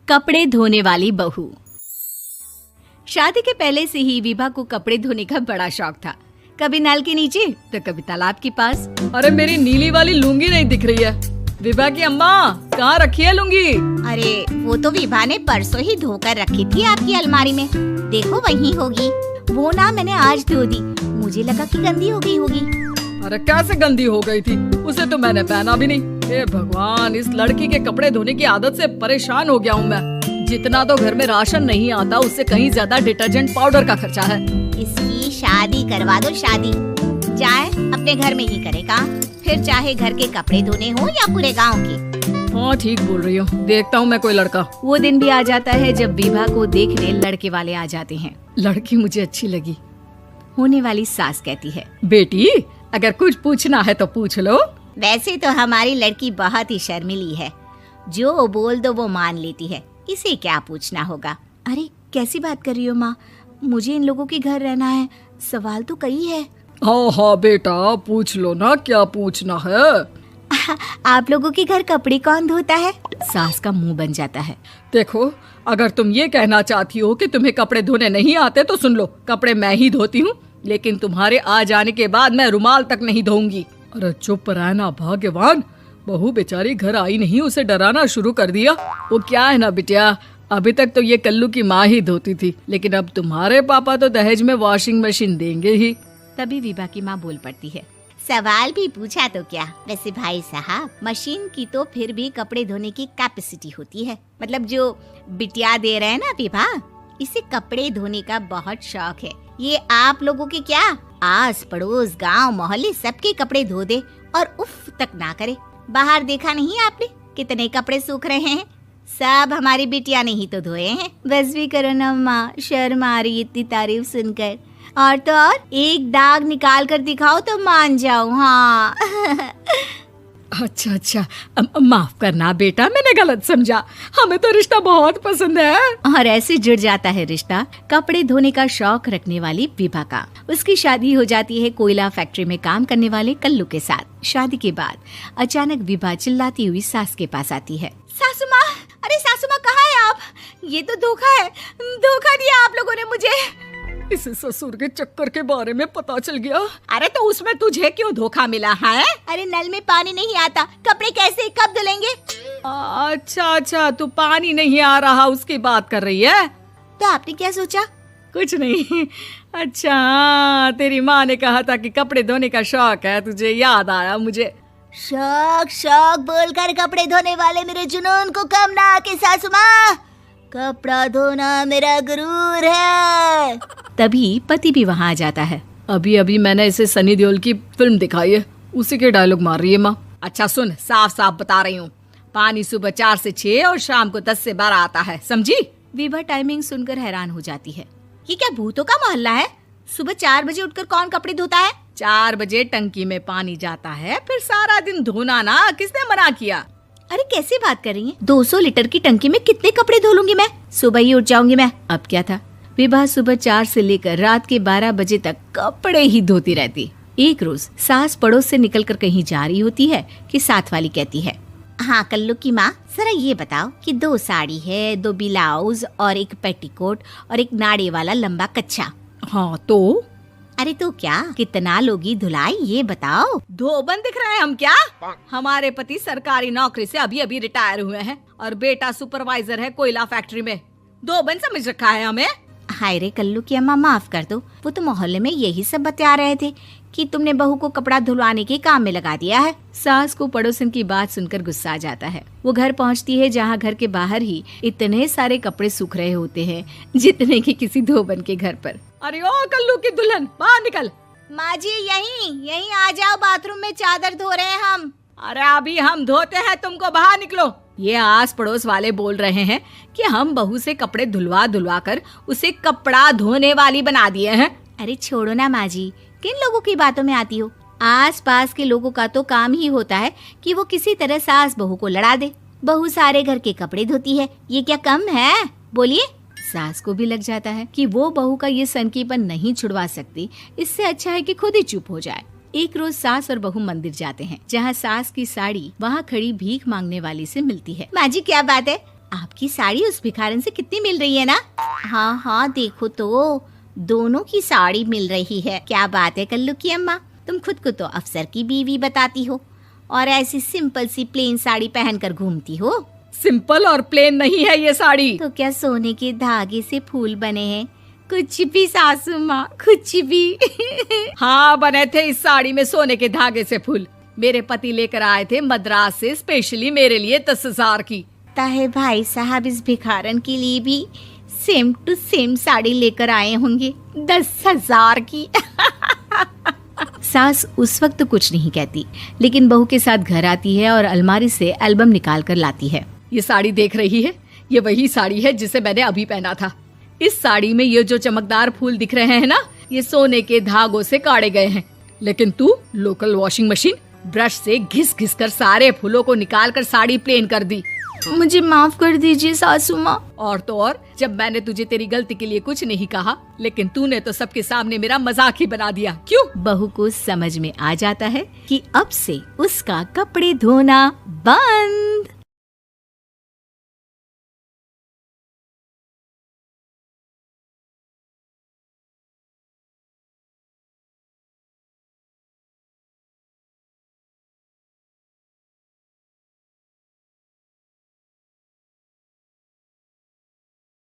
कपड़े धोने वाली बहू। शादी के पहले से ही विभा को कपड़े धोने का बड़ा शौक था। कभी नल के नीचे तो कभी तालाब के पास। अरे मेरी नीली वाली लुंगी नहीं दिख रही है। विभा की अम्मा कहाँ रखी है लुंगी? अरे वो तो विभा ने परसों ही धोकर रखी थी आपकी अलमारी में। देखो वहीं होगी। वो ना मैंने आज धो दी, मुझे लगा कि गंदी हो गई होगी। अरे कैसे गंदी हो गई थी? उसे तो मैंने पहना भी नहीं। हे भगवान, इस लड़की के कपड़े धोने की आदत से परेशान हो गया हूँ मैं। जितना तो घर में राशन नहीं आता उससे कहीं ज्यादा डिटर्जेंट पाउडर का खर्चा है। इसकी शादी करवा दो, शादी। जाए अपने घर में ही करे काम, फिर चाहे घर के कपड़े धोने हो या पूरे गांव के। हाँ ठीक बोल रही हो, देखता हूँ मैं कोई लड़का। वो दिन भी आ जाता है जब विभा को देखने लड़के वाले आ जाते हैं। लड़की मुझे अच्छी लगी। होने वाली सास कहती है, बेटी अगर कुछ पूछना है तो पूछ लो। वैसे तो हमारी लड़की बहुत ही शर्मीली है, जो बोल दो वो मान लेती है, इसे क्या पूछना होगा। अरे कैसी बात कर रही हो माँ, मुझे इन लोगों के घर रहना है, सवाल तो कई है। हाँ हाँ बेटा पूछ लो ना, क्या पूछना है। आप लोगों के घर कपड़े कौन धोता है? सास का मुंह बन जाता है। देखो अगर तुम ये कहना चाहती हो कि तुम्हें कपड़े धोने नहीं आते तो सुन लो, कपड़े मैं ही धोती हूँ, लेकिन तुम्हारे आ जाने के बाद मैं रुमाल तक नहीं धोऊंगी। अरे चुप रहना भाग्यवान, बहू बेचारी घर आई नहीं, उसे डराना शुरू कर दिया। वो क्या है ना बिटिया, अभी तक तो ये कल्लू की माँ ही धोती थी, लेकिन अब तुम्हारे पापा तो दहेज में वॉशिंग मशीन देंगे ही। तभी विभा की माँ बोल पड़ती है, सवाल भी पूछा तो क्या। वैसे भाई साहब, मशीन की तो फिर भी कपड़े धोने की कैपेसिटी होती है। मतलब जो बिटिया दे रहे हैं ना विभा, इसे कपड़े धोने का बहुत शौक है। ये आप लोगों के क्या, आस पड़ोस गांव मोहल्ले सबके कपड़े धो दे और उफ तक ना करे। बाहर देखा नहीं आपने कितने कपड़े सूख रहे हैं? सब हमारी बिटिया ने ही तो धोए हैं। बस भी करो ना माँ, शर्म आ रही इतनी तारीफ सुनकर। और तो और एक दाग निकाल कर दिखाओ तो मान जाओ। हाँ अच्छा माफ करना बेटा, मैंने गलत समझा। हमें तो रिश्ता बहुत पसंद है। और ऐसे जुड़ जाता है रिश्ता कपड़े धोने का शौक रखने वाली विभा का। उसकी शादी हो जाती है कोयला फैक्ट्री में काम करने वाले कल्लू के साथ। शादी के बाद अचानक विभा चिल्लाती हुई सास के पास आती है। सासू माँ, अरे सासू माँ कहाँ है आप? ये तो धोखा है, धोखा दिया आप लोगों ने मुझे। इसे ससुर के चक्कर के बारे में पता चल गया। अरे तो उसमें तुझे क्यों धोखा मिला है? अरे नल में पानी नहीं आता, कपड़े कैसे कब धुलेंगे? अच्छा तू पानी नहीं आ रहा उसकी बात कर रही है। तो आपने क्या सोचा? कुछ नहीं। अच्छा तेरी माँ ने कहा था कि कपड़े धोने का शौक है तुझे, याद आया मुझे। शौक बोलकर कपड़े धोने वाले मेरे जुनून को कम ना आके सासू माँ, कपड़ा धोना मेरा गुरूर है। तभी पति भी वहाँ आ जाता है। अभी मैंने इसे सनी देओल की फिल्म दिखाई है, उसी के डायलॉग मार रही है माँ। अच्छा सुन, साफ बता रही हूँ, पानी सुबह 4 से 6 और शाम को 10 से 12 आता है, समझी? विभा टाइमिंग सुनकर हैरान हो जाती है। ये क्या भूतों का मोहल्ला है? सुबह 4 बजे उठकर कौन कपड़े धोता है? 4 बजे टंकी में पानी जाता है, फिर सारा दिन धोना ना, किसने मना किया? अरे कैसी बात कर रही हैं? 200 लीटर की टंकी में कितने कपड़े धो लूंगी मैं? सुबह ही उठ जाऊंगी मैं। अब क्या था, विभा सुबह 4 से लेकर रात के 12 बजे तक कपड़े ही धोती रहती। एक रोज सास पड़ोस से निकलकर कहीं जा रही होती है कि साथ वाली कहती है, हाँ कल्लू की माँ, जरा ये बताओ कि 2 साड़ी है, 2 ब्लाउज और एक पेटीकोट और एक नाड़े वाला लंबा कच्छा। हाँ तो? अरे तो क्या, कितना लोगी धुलाई ये बताओ। धोबन दिख रहे हैं हम क्या? हमारे पति सरकारी नौकरी से अभी रिटायर हुए हैं और बेटा सुपरवाइजर है कोयला फैक्ट्री में। धोबन समझ रखा है हमें। हाय रे कल्लू की अम्मा, माफ कर दो, वो तो मोहल्ले में यही सब बता रहे थे कि तुमने बहू को कपड़ा धुलवाने के काम में लगा दिया है। सास को पड़ोसन की बात सुनकर गुस्सा आ जाता है। वो घर पहुंचती है जहां घर के बाहर ही इतने सारे कपड़े सूख रहे होते हैं जितने कि किसी धोबन के घर पर। अरे ओ कल्लू की दुल्हन, बाहर निकल। माँ जी यहीं आ जाओ, बाथरूम में चादर धो रहे हैं हम। अरे अभी हम धोते हैं, तुमको बाहर निकलो। ये आस पड़ोस वाले बोल रहे हैं कि हम बहू से कपड़े धुलवा कर उसे कपड़ा धोने वाली बना दिए हैं। अरे छोड़ो ना माँ जी, किन लोगों की बातों में आती हो? आस पास के लोगों का तो काम ही होता है कि वो किसी तरह सास बहू को लड़ा दे। बहू सारे घर के कपड़े धोती है, ये क्या कम है? बोलिए। सास को भी लग जाता है कि वो बहू का ये सनकीपन नहीं छुड़वा सकती, इससे अच्छा है कि खुद ही चुप हो जाए। एक रोज सास और बहू मंदिर जाते हैं, जहाँ सास की साड़ी वहाँ खड़ी भीख मांगने वाली से मिलती है। माँ जी क्या बात है, आपकी साड़ी उस भिखारन से कितनी मिल रही है ना? हाँ हाँ देखो तो, दोनों की साड़ी मिल रही है। क्या बात है कल्लू की अम्मा, तुम खुद को तो अफसर की बीवी बताती हो और ऐसी सिंपल सी प्लेन साड़ी पहनकर घूमती हो। सिंपल और प्लेन नहीं है ये साड़ी। तो क्या सोने के धागे से फूल बने हैं? कुछ भी सासू माँ, कुछ भी। हाँ बने थे इस साड़ी में सोने के धागे से फूल। मेरे पति लेकर आए थे मद्रास से स्पेशली मेरे लिए 10,000 की। ताहे भाई साहब इस भिखारन के लिए भी सेम टू सेम साड़ी लेकर आए होंगे 10,000 की। सास उस वक्त तो कुछ नहीं कहती, लेकिन बहू के साथ घर आती है और अलमारी से एल्बम निकाल कर लाती है। ये साड़ी देख रही है, ये वही साड़ी है जिसे मैंने अभी पहना था। इस साड़ी में ये जो चमकदार फूल दिख रहे हैं ना, ये सोने के धागों से काढ़े गए हैं। लेकिन तू लोकल वॉशिंग मशीन ब्रश से घिस घिस कर सारे फूलों को निकाल कर साड़ी प्लेन कर दी। मुझे माफ कर दीजिए सासू माँ। और तो और, जब मैंने तुझे तेरी गलती के लिए कुछ नहीं कहा, लेकिन तूने तो सबके सामने मेरा मजाक ही बना दिया। क्यों? बहू को समझ में आ जाता है कि अब से उसका कपड़े धोना बंद।